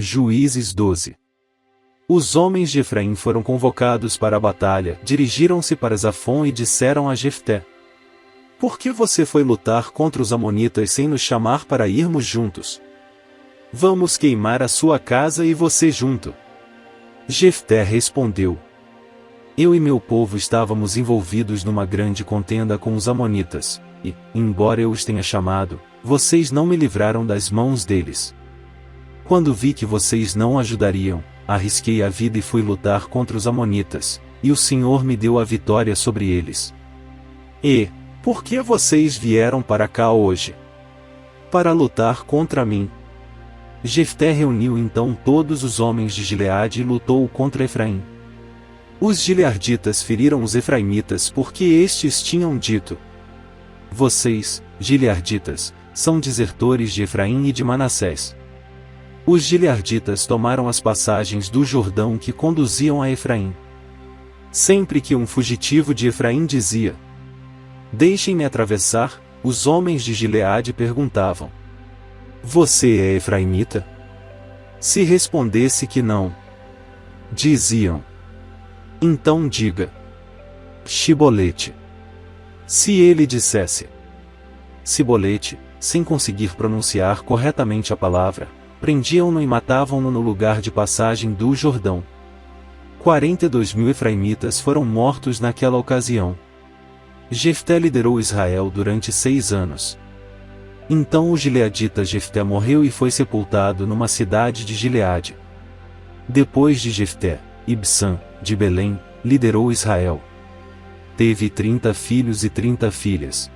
Juízes 12. Os homens de Efraim foram convocados para a batalha, dirigiram-se para Zafon e disseram a Jefté: Por que você foi lutar contra os amonitas sem nos chamar para irmos juntos? Vamos queimar a sua casa e você junto. Jefté respondeu: Eu e meu povo estávamos envolvidos numa grande contenda com os amonitas, e, embora eu os tenha chamado, vocês não me livraram das mãos deles. Quando vi que vocês não ajudariam, arrisquei a vida e fui lutar contra os amonitas, e o Senhor me deu a vitória sobre eles. E, por que vocês vieram para cá hoje? Para lutar contra mim. Jefté reuniu então todos os homens de Gileade e lutou contra Efraim. Os gilearditas feriram os efraimitas porque estes tinham dito: Vocês, gilearditas, são desertores de Efraim e de Manassés. Os gilearditas tomaram as passagens do Jordão que conduziam a Efraim. Sempre que um fugitivo de Efraim dizia: Deixem-me atravessar, os homens de Gileade perguntavam: Você é efraimita? Se respondesse que não, diziam: Então diga: Shibolete. Se ele dissesse Sibolete, sem conseguir pronunciar corretamente a palavra, prendiam-no e matavam-no no lugar de passagem do Jordão. 42.000 efraimitas foram mortos naquela ocasião. Jefté liderou Israel durante 6 anos. Então o gileadita Jefté morreu e foi sepultado numa cidade de Gileade. Depois de Jefté, Ibsã, de Belém, liderou Israel. Teve 30 filhos e 30 filhas.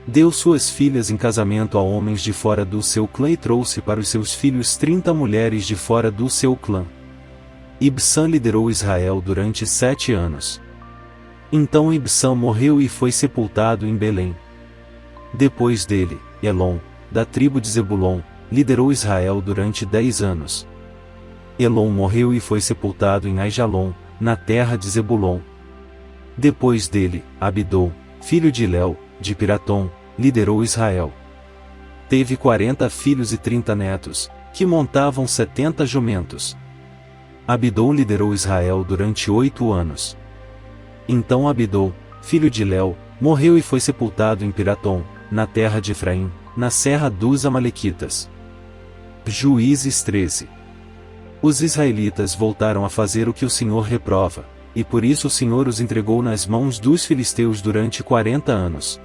Deu suas filhas em casamento a homens de fora do seu clã e trouxe para os seus filhos 30 mulheres de fora do seu clã. Ibsã liderou Israel durante 7 anos. Então Ibsã morreu e foi sepultado em Belém. Depois dele, Elon, da tribo de Zebulon, liderou Israel durante 10 anos. Elon morreu e foi sepultado em Aijalon, na terra de Zebulon. Depois dele, Abidom, filho de Léu, de Piratom, liderou Israel. Teve 40 filhos e 30 netos, que montavam 70 jumentos. Abidom liderou Israel durante 8 anos. Então Abidom, filho de Léu, morreu e foi sepultado em Piratom, na terra de Efraim, na serra dos Amalequitas. Juízes 13. Os israelitas voltaram a fazer o que o Senhor reprova, e por isso o Senhor os entregou nas mãos dos filisteus durante 40 anos.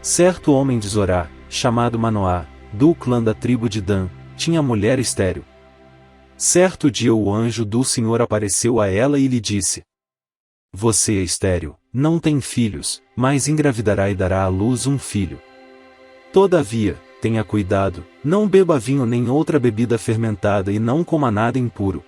Certo homem de Zorá, chamado Manoá, do clã da tribo de Dan, tinha mulher estéril. Certo dia o anjo do Senhor apareceu a ela e lhe disse: Você é estéril, não tem filhos, mas engravidará e dará à luz um filho. Todavia, tenha cuidado, não beba vinho nem outra bebida fermentada e não coma nada impuro.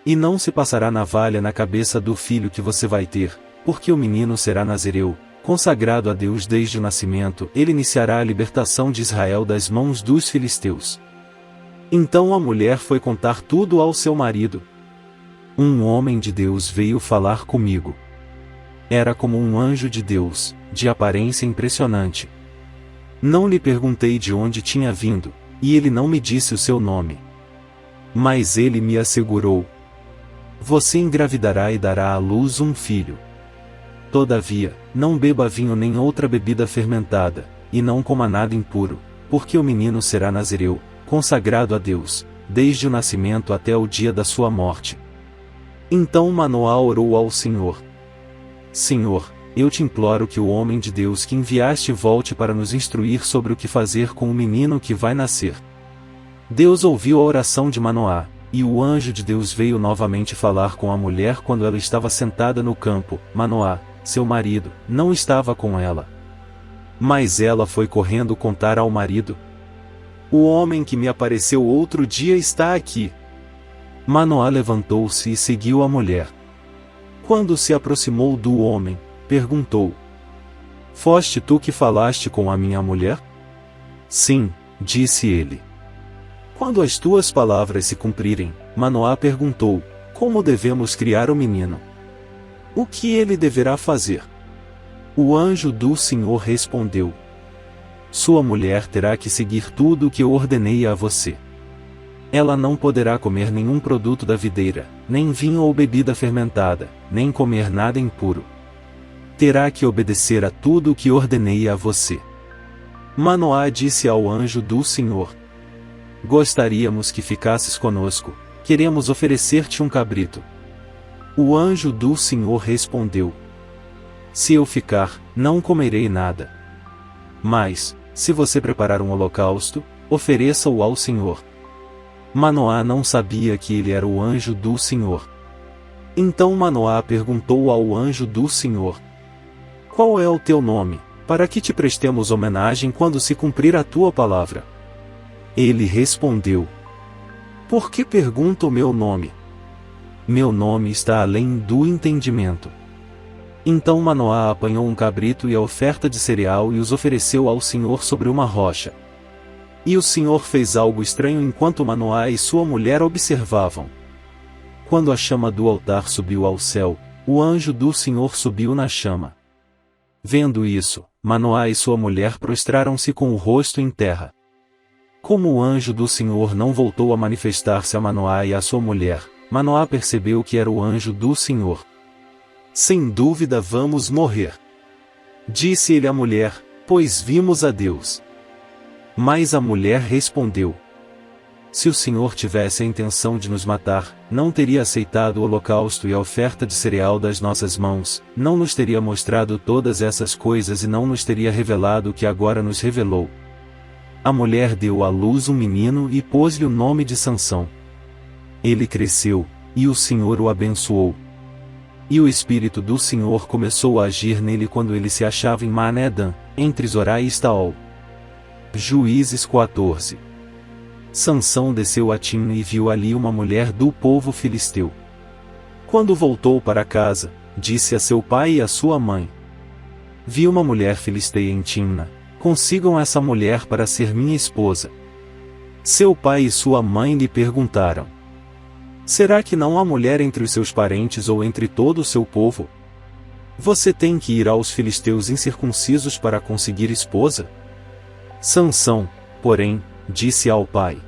E não se passará navalha na cabeça do filho que você vai ter, porque o menino será nazireu, consagrado a Deus desde o nascimento. Ele iniciará a libertação de Israel das mãos dos filisteus. Então a mulher foi contar tudo ao seu marido. Um homem de Deus veio falar comigo. Era como um anjo de Deus, de aparência impressionante. Não lhe perguntei de onde tinha vindo, e ele não me disse o seu nome. Mas ele me assegurou: Você engravidará e dará à luz um filho. Todavia, não beba vinho nem outra bebida fermentada, e não coma nada impuro, porque o menino será nazireu, consagrado a Deus, desde o nascimento até o dia da sua morte. Então Manoá orou ao Senhor: Senhor, eu te imploro que o homem de Deus que enviaste volte para nos instruir sobre o que fazer com o menino que vai nascer. Deus ouviu a oração de Manoá, e o anjo de Deus veio novamente falar com a mulher quando ela estava sentada no campo. Manoá, seu marido, não estava com ela. Mas ela foi correndo contar ao marido: O homem que me apareceu outro dia está aqui. Manoá levantou-se e seguiu a mulher. Quando se aproximou do homem, perguntou: Foste tu que falaste com a minha mulher? Sim, disse ele. Quando as tuas palavras se cumprirem, Manoá perguntou: Como devemos criar o menino? O que ele deverá fazer? O anjo do Senhor respondeu: Sua mulher terá que seguir tudo o que eu ordenei a você. Ela não poderá comer nenhum produto da videira, nem vinho ou bebida fermentada, nem comer nada impuro. Terá que obedecer a tudo o que ordenei a você. Manoá disse ao anjo do Senhor: Gostaríamos que ficasses conosco, queremos oferecer-te um cabrito. O anjo do Senhor respondeu: Se eu ficar, não comerei nada. Mas, se você preparar um holocausto, ofereça-o ao Senhor. Manoá não sabia que ele era o anjo do Senhor. Então Manoá perguntou ao anjo do Senhor: Qual é o teu nome, para que te prestemos homenagem quando se cumprir a tua palavra? Ele respondeu: Por que pergunta o meu nome? Meu nome está além do entendimento. Então Manoá apanhou um cabrito e a oferta de cereal e os ofereceu ao Senhor sobre uma rocha. E o Senhor fez algo estranho enquanto Manoá e sua mulher observavam. Quando a chama do altar subiu ao céu, o anjo do Senhor subiu na chama. Vendo isso, Manoá e sua mulher prostraram-se com o rosto em terra. Como o anjo do Senhor não voltou a manifestar-se a Manoá e a sua mulher, Manoá percebeu que era o anjo do Senhor. Sem dúvida vamos morrer, disse ele à mulher, pois vimos a Deus. Mas a mulher respondeu: Se o Senhor tivesse a intenção de nos matar, não teria aceitado o holocausto e a oferta de cereal das nossas mãos, não nos teria mostrado todas essas coisas e não nos teria revelado o que agora nos revelou. A mulher deu à luz um menino e pôs-lhe o nome de Sansão. Ele cresceu, e o Senhor o abençoou. E o Espírito do Senhor começou a agir nele quando ele se achava em Maanedã, entre Zorá e Estaol. Juízes 14. Sansão desceu a Timna e viu ali uma mulher do povo filisteu. Quando voltou para casa, disse a seu pai e a sua mãe: Vi uma mulher filisteia em Timna, consigam essa mulher para ser minha esposa. Seu pai e sua mãe lhe perguntaram: Será que não há mulher entre os seus parentes ou entre todo o seu povo? Você tem que ir aos filisteus incircuncisos para conseguir esposa? Sansão, porém, disse ao pai: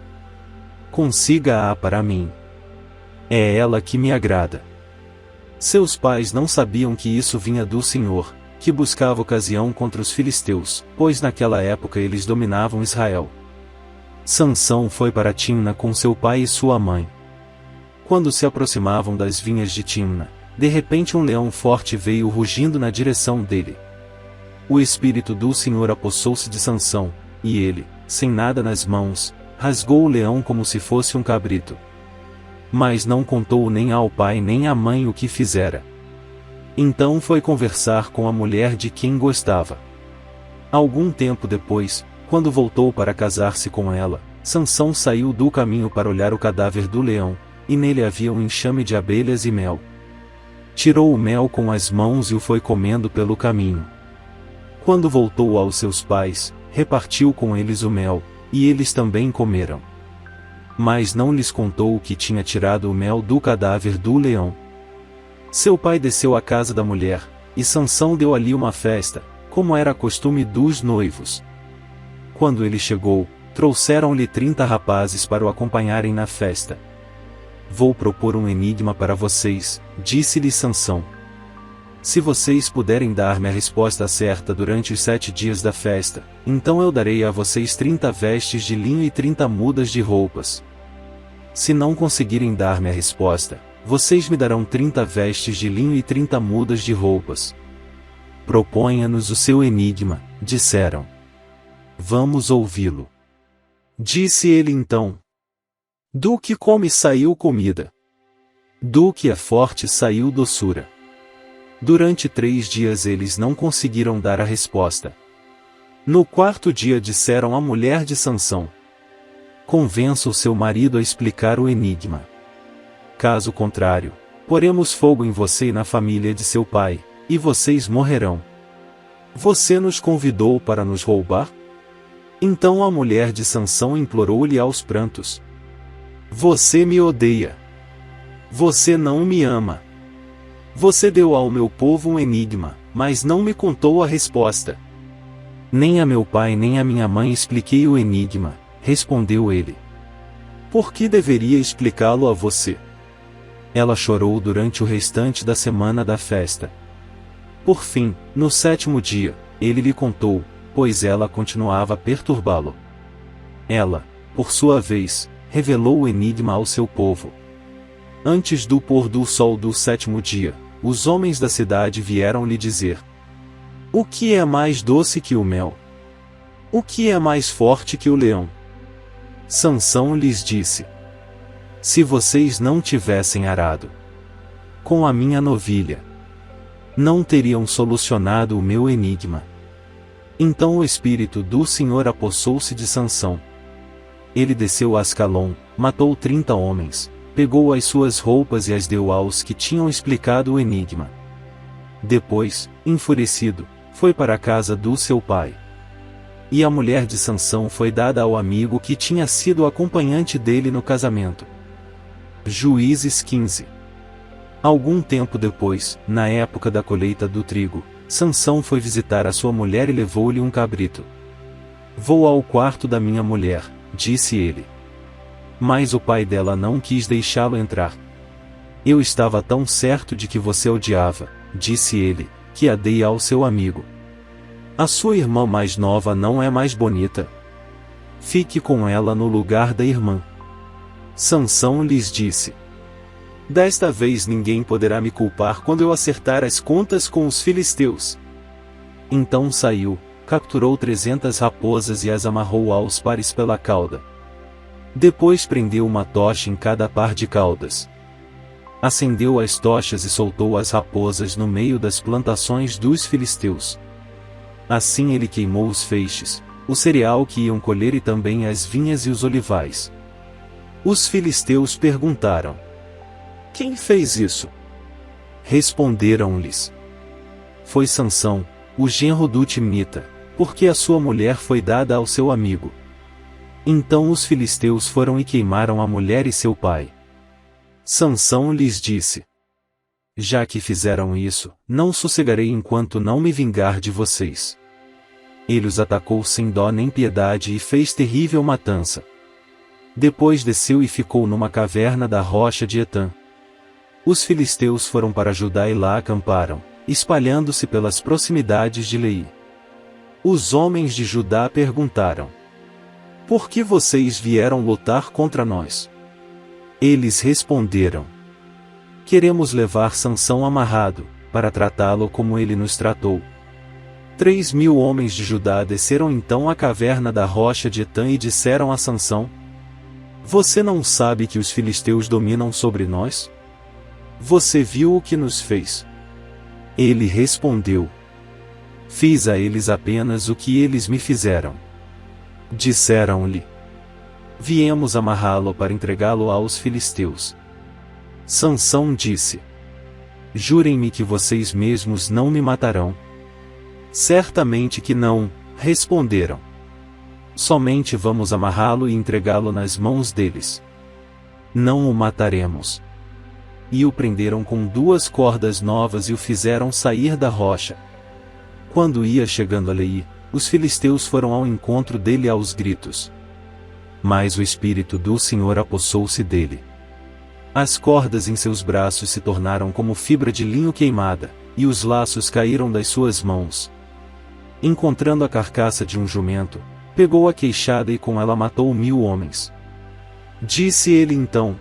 Consiga-a para mim. É ela que me agrada. Seus pais não sabiam que isso vinha do Senhor, que buscava ocasião contra os filisteus, pois naquela época eles dominavam Israel. Sansão foi para Timna com seu pai e sua mãe. Quando se aproximavam das vinhas de Timna, de repente um leão forte veio rugindo na direção dele. O Espírito do Senhor apossou-se de Sansão, e ele, sem nada nas mãos, rasgou o leão como se fosse um cabrito. Mas não contou nem ao pai nem à mãe o que fizera. Então foi conversar com a mulher de quem gostava. Algum tempo depois, quando voltou para casar-se com ela, Sansão saiu do caminho para olhar o cadáver do leão, e nele havia um enxame de abelhas e mel. Tirou o mel com as mãos e o foi comendo pelo caminho. Quando voltou aos seus pais, repartiu com eles o mel, e eles também comeram. Mas não lhes contou que tinha tirado o mel do cadáver do leão. Seu pai desceu à casa da mulher, e Sansão deu ali uma festa, como era costume dos noivos. Quando ele chegou, trouxeram-lhe 30 rapazes para o acompanharem na festa. Vou propor um enigma para vocês, disse-lhe Sansão. Se vocês puderem dar-me a resposta certa durante os 7 dias da festa, então eu darei a vocês 30 vestes de linho e 30 mudas de roupas. Se não conseguirem dar-me a resposta, vocês me darão 30 vestes de linho e 30 mudas de roupas. Proponha-nos o seu enigma, disseram. Vamos ouvi-lo. Disse ele então. Do que come saiu comida. Do que é forte saiu doçura. Durante 3 dias eles não conseguiram dar a resposta. No 4º dia disseram à mulher de Sansão: Convença o seu marido a explicar o enigma. Caso contrário, poremos fogo em você e na família de seu pai, e vocês morrerão. Você nos convidou para nos roubar? Então a mulher de Sansão implorou-lhe aos prantos: Você me odeia. Você não me ama. Você deu ao meu povo um enigma, mas não me contou a resposta. Nem a meu pai nem a minha mãe expliquei o enigma, respondeu ele. Por que deveria explicá-lo a você? Ela chorou durante o restante da semana da festa. Por fim, no 7º dia, ele lhe contou, pois ela continuava a perturbá-lo. Ela, por sua vez, revelou o enigma ao seu povo. Antes do pôr do sol do 7º dia, os homens da cidade vieram lhe dizer: o que é mais doce que o mel? O que é mais forte que o leão? Sansão lhes disse: se vocês não tivessem arado com a minha novilha, não teriam solucionado o meu enigma. Então o espírito do Senhor apossou-se de Sansão. Ele desceu a Ascalon, matou 30 homens, pegou as suas roupas e as deu aos que tinham explicado o enigma. Depois, enfurecido, foi para a casa do seu pai. E a mulher de Sansão foi dada ao amigo que tinha sido o acompanhante dele no casamento. Juízes 15. Algum tempo depois, na época da colheita do trigo, Sansão foi visitar a sua mulher e levou-lhe um cabrito. Vou ao quarto da minha mulher, disse ele. Mas o pai dela não quis deixá-lo entrar. Eu estava tão certo de que você odiava, disse ele, que a dei ao seu amigo. A sua irmã mais nova não é mais bonita? Fique com ela no lugar da irmã. Sansão lhes disse: desta vez ninguém poderá me culpar quando eu acertar as contas com os filisteus. Então saiu, capturou 300 raposas e as amarrou aos pares pela cauda. Depois prendeu uma tocha em cada par de caudas. Acendeu as tochas e soltou as raposas no meio das plantações dos filisteus. Assim ele queimou os feixes, o cereal que iam colher e também as vinhas e os olivais. Os filisteus perguntaram: quem fez isso? Responderam-lhes: foi Sansão, o genro do Timnita, porque a sua mulher foi dada ao seu amigo. Então os filisteus foram e queimaram a mulher e seu pai. Sansão lhes disse: já que fizeram isso, não sossegarei enquanto não me vingar de vocês. Ele os atacou sem dó nem piedade e fez terrível matança. Depois desceu e ficou numa caverna da rocha de Etã. Os filisteus foram para Judá e lá acamparam, espalhando-se pelas proximidades de Leí. Os homens de Judá perguntaram: por que vocês vieram lutar contra nós? Eles responderam: queremos levar Sansão amarrado, para tratá-lo como ele nos tratou. 3.000 homens de Judá desceram então à caverna da rocha de Etã e disseram a Sansão: você não sabe que os filisteus dominam sobre nós? Você viu o que nos fez? Ele respondeu: fiz a eles apenas o que eles me fizeram. Disseram-lhe: viemos amarrá-lo para entregá-lo aos filisteus. Sansão disse: jurem-me que vocês mesmos não me matarão. Certamente que não, responderam. Somente vamos amarrá-lo e entregá-lo nas mãos deles. Não o mataremos. E o prenderam com 2 cordas novas e o fizeram sair da rocha. Quando ia chegando a Leí, os filisteus foram ao encontro dele aos gritos. Mas o espírito do Senhor apossou-se dele. As cordas em seus braços se tornaram como fibra de linho queimada, e os laços caíram das suas mãos. Encontrando a carcaça de um jumento, pegou a queixada e com ela matou 1.000 homens. Disse ele então: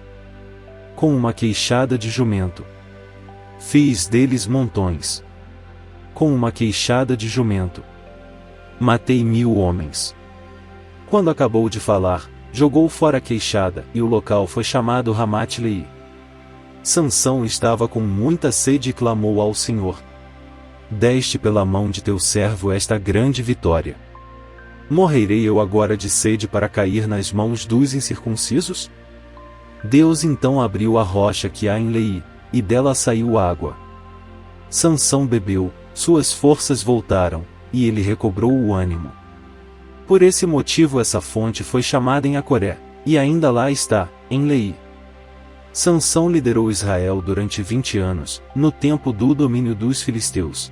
com uma queixada de jumento fiz deles montões. Com uma queixada de jumento matei 1.000 homens. Quando acabou de falar, jogou fora a queixada, e o local foi chamado Ramate-Leí. Sansão estava com muita sede e clamou ao Senhor: deste pela mão de teu servo esta grande vitória. Morrerei eu agora de sede para cair nas mãos dos incircuncisos? Deus então abriu a rocha que há em Leí, e dela saiu água. Sansão bebeu, suas forças voltaram, e ele recobrou o ânimo. Por esse motivo essa fonte foi chamada em Acoré, e ainda lá está, em Leí. Sansão liderou Israel durante 20 anos, no tempo do domínio dos filisteus.